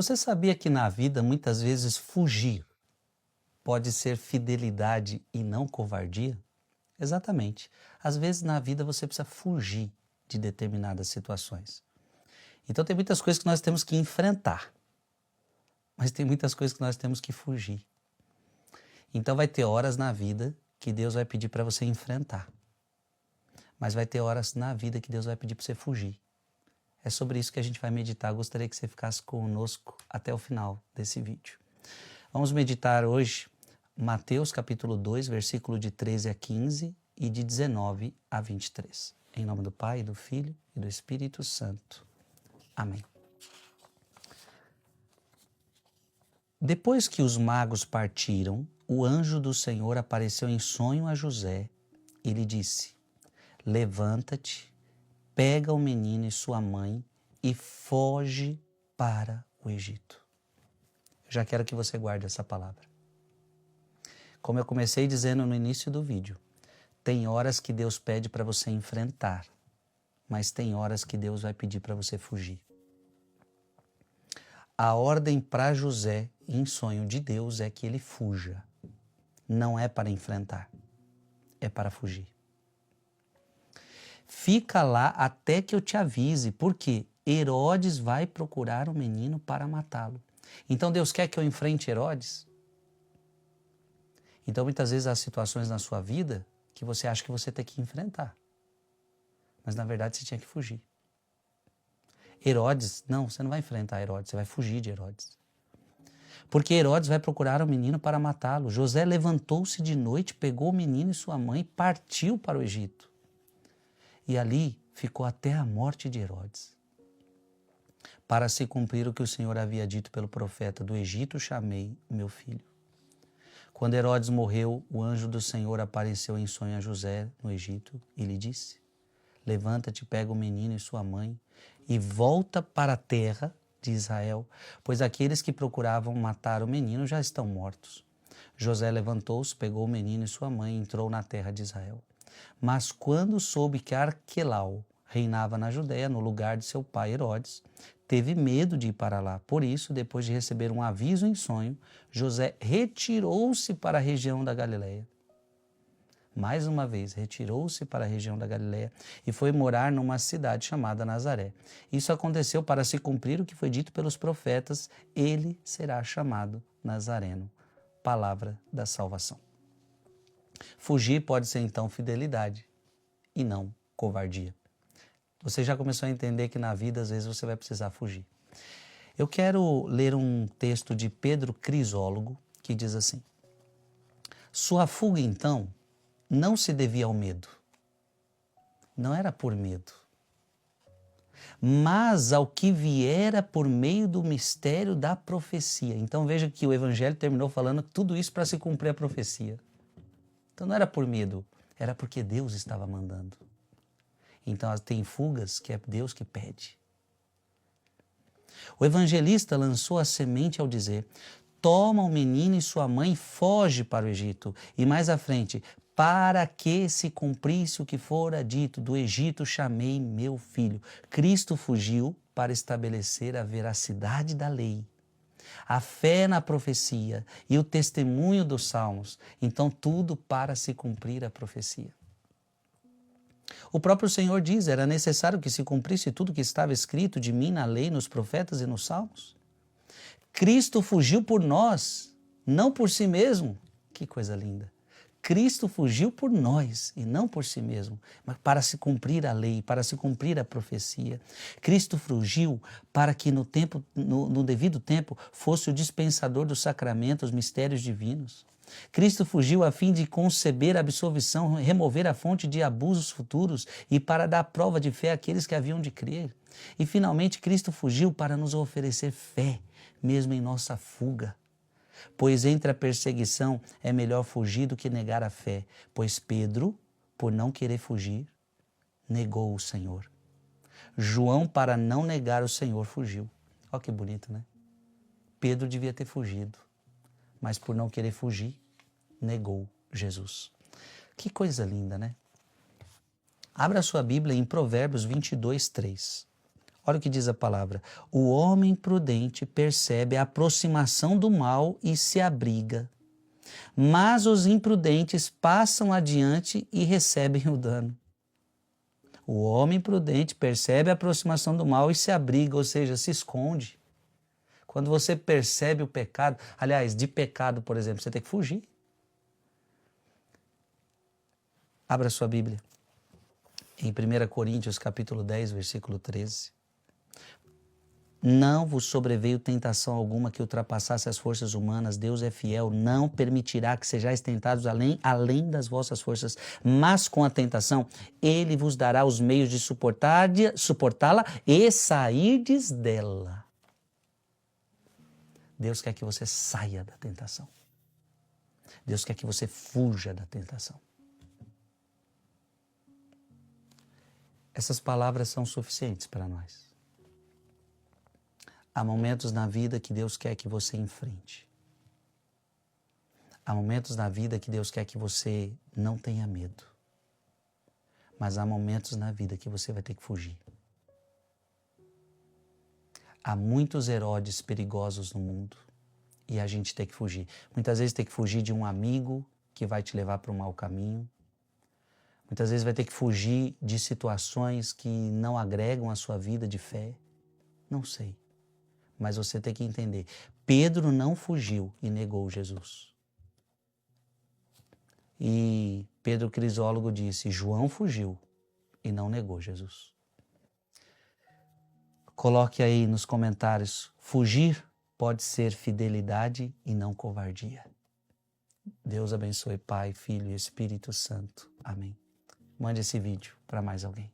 Você sabia que na vida, muitas vezes, fugir pode ser fidelidade e não covardia? Exatamente. Às vezes, na vida, você precisa fugir de determinadas situações. Então, tem muitas coisas que nós temos que enfrentar, mas tem muitas coisas que nós temos que fugir. Então, vai ter horas na vida que Deus vai pedir para você enfrentar, mas vai ter horas na vida que Deus vai pedir para você fugir. É sobre isso que a gente vai meditar. Gostaria que você ficasse conosco até o final desse vídeo. Vamos meditar hoje Mateus capítulo 2, versículo de 13 a 15 e de 19 a 23. Em nome do Pai, do Filho e do Espírito Santo. Amém. Depois que os magos partiram, o anjo do Senhor apareceu em sonho a José e lhe disse: levanta-te, pega o menino e sua mãe e foge para o Egito. Eu já quero que você guarde essa palavra. Como eu comecei dizendo no início do vídeo, tem horas que Deus pede para você enfrentar, mas tem horas que Deus vai pedir para você fugir. A ordem para José, em sonho de Deus, é que ele fuja. Não é para enfrentar, é para fugir. Fica lá até que eu te avise, porque Herodes vai procurar o menino para matá-lo. Então Deus quer que eu enfrente Herodes? Então muitas vezes há situações na sua vida que você acha que você tem que enfrentar. Mas na verdade você tinha que fugir. Herodes, não, você não vai enfrentar Herodes, você vai fugir de Herodes. Porque Herodes vai procurar o menino para matá-lo. José levantou-se de noite, pegou o menino e sua mãe e partiu para o Egito. E ali ficou até a morte de Herodes. Para se cumprir o que o Senhor havia dito pelo profeta: do Egito chamei o meu filho. Quando Herodes morreu, o anjo do Senhor apareceu em sonho a José no Egito e lhe disse: levanta-te, pega o menino e sua mãe e volta para a terra de Israel, pois aqueles que procuravam matar o menino já estão mortos. José levantou-se, pegou o menino e sua mãe e entrou na terra de Israel. Mas quando soube que Arquelau reinava na Judéia, no lugar de seu pai Herodes, teve medo de ir para lá. Por isso, depois de receber um aviso em sonho, José retirou-se para a região da Galileia. Mais uma vez, retirou-se para a região da Galileia e foi morar numa cidade chamada Nazaré. Isso aconteceu para se cumprir o que foi dito pelos profetas: ele será chamado Nazareno. Palavra da salvação. Fugir pode ser então fidelidade e não covardia. Você já começou a entender que na vida às vezes você vai precisar fugir. Eu quero ler um texto de Pedro Crisólogo que diz assim: sua fuga então não se devia ao medo. Não era por medo, mas ao que viera por meio do mistério da profecia. Então veja que o evangelho terminou falando tudo isso para se cumprir a profecia. Então não era por medo, era porque Deus estava mandando. Então tem fugas que é Deus que pede. O evangelista lançou a semente ao dizer: toma o menino e sua mãe e foge para o Egito. E mais à frente: para que se cumprisse o que fora dito, do Egito chamei meu filho. Cristo fugiu para estabelecer a veracidade da lei, a fé na profecia e o testemunho dos salmos. Então tudo para se cumprir a profecia. O próprio Senhor diz: era necessário que se cumprisse tudo que estava escrito de mim na lei, nos profetas e nos salmos. Cristo fugiu por nós, não por si mesmo. Que coisa linda! Cristo fugiu por nós e não por si mesmo, mas para se cumprir a lei, para se cumprir a profecia. Cristo fugiu para que no devido tempo fosse o dispensador dos sacramentos, os mistérios divinos. Cristo fugiu a fim de conceber a absolvição, remover a fonte de abusos futuros e para dar prova de fé àqueles que haviam de crer. E finalmente Cristo fugiu para nos oferecer fé, mesmo em nossa fuga. Pois entre a perseguição é melhor fugir do que negar a fé, pois Pedro, por não querer fugir, negou o Senhor. João, para não negar o Senhor, fugiu. Olha que bonito, né? Pedro devia ter fugido, mas por não querer fugir, negou Jesus. Que coisa linda, né? Abra sua Bíblia em Provérbios 22, 3. Olha o que diz a palavra. O homem prudente percebe a aproximação do mal e se abriga. Mas os imprudentes passam adiante e recebem o dano. O homem prudente percebe a aproximação do mal e se abriga, ou seja, se esconde. Quando você percebe o pecado, aliás, de pecado, por exemplo, você tem que fugir. Abra sua Bíblia. Em 1 Coríntios, capítulo 10, versículo 13. Não vos sobreveio tentação alguma que ultrapassasse as forças humanas. Deus é fiel, não permitirá que sejais tentados além das vossas forças. Mas com a tentação, Ele vos dará os meios de suportá-la e sairdes dela. Deus quer que você saia da tentação. Deus quer que você fuja da tentação. Essas palavras são suficientes para nós. Há momentos na vida que Deus quer que você enfrente. Há momentos na vida que Deus quer que você não tenha medo. Mas há momentos na vida que você vai ter que fugir. Há muitos Herodes perigosos no mundo e a gente tem que fugir. Muitas vezes tem que fugir de um amigo que vai te levar para um mau caminho. Muitas vezes vai ter que fugir de situações que não agregam a sua vida de fé. Não sei. Mas você tem que entender. Pedro não fugiu e negou Jesus. E Pedro Crisólogo disse, João fugiu e não negou Jesus. Coloque aí nos comentários, fugir pode ser fidelidade e não covardia. Deus abençoe Pai, Filho e Espírito Santo. Amém. Mande esse vídeo para mais alguém.